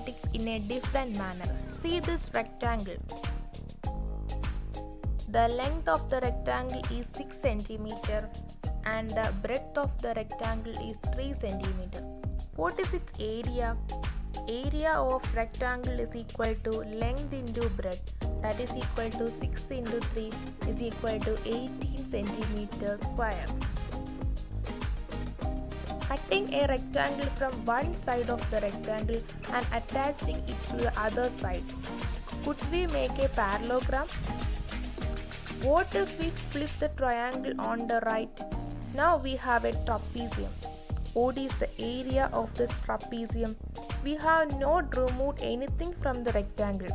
mathematics in a different manner. See this rectangle. The length of the rectangle is 6 cm and the breadth of the rectangle is 3 cm. What is its area? Area of rectangle is equal to length into breadth, that is equal to 6 into 3 is equal to 18 cm square. Cutting a rectangle from one side of the rectangle and attaching it to the other side. Could we make a parallelogram? What if we flip the triangle on the right? Now we have a trapezium. What is the area of this trapezium? We have not removed anything from the rectangle,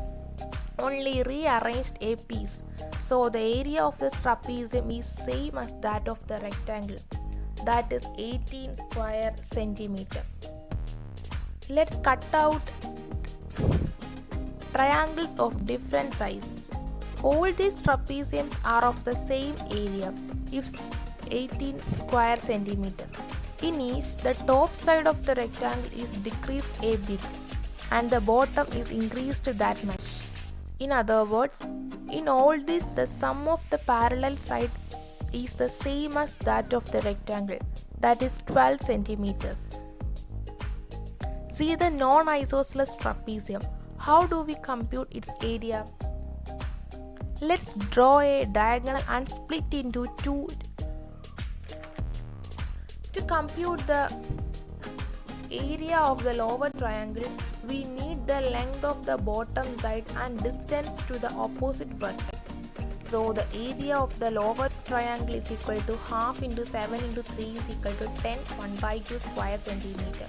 only rearranged a piece. So the area of this trapezium is same as that of the rectangle, that is 18 square centimeter. Let's cut out triangles of different size. All these trapeziums are of the same area, if 18 square centimeter. In each, the top side of the rectangle is decreased a bit and the bottom is increased that much. In other words, in all this, the sum of the parallel side is the same as that of the rectangle, that is 12 centimeters. See the non-isosceles trapezium. How do we compute its area? Let's draw a diagonal and split into two. To compute the area of the lower triangle, we need the length of the bottom side and distance to the opposite vertex. So the area of the lower triangle is equal to half into 7 into 3 is equal to 10 1/2 square centimeter.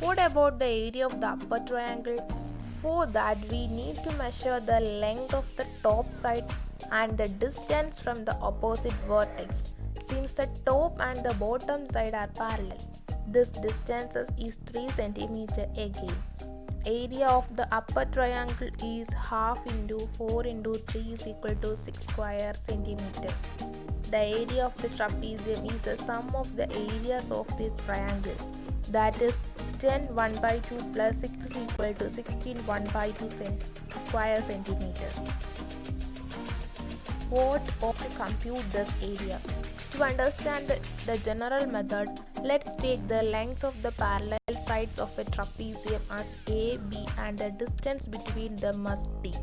What about the area of the upper triangle? For that, we need to measure the length of the top side and the distance from the opposite vertex, since the top and the bottom side are parallel. This distance is 3 cm again. Area of the upper triangle is half into 4 into 3 is equal to 6 square centimeter. The area of the trapezium is the sum of the areas of these triangles, that is 10 1/2 plus 6 is equal to 16 1/2 square centimeters. What ought to compute this area? To understand the general method, let's take the lengths of the parallel sides of a trapezium as A, B and the distance between them as D.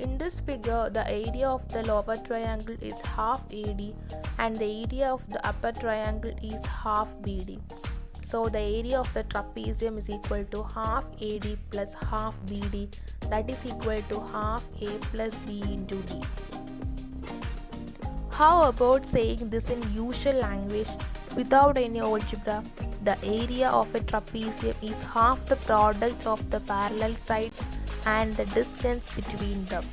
In this figure, the area of the lower triangle is half AD and the area of the upper triangle is half BD. So the area of the trapezium is equal to half AD plus half BD, that is equal to half A plus B into D. How about saying this in usual language without any algebra? The area of a trapezium is half the product of the parallel sides and the distance between them.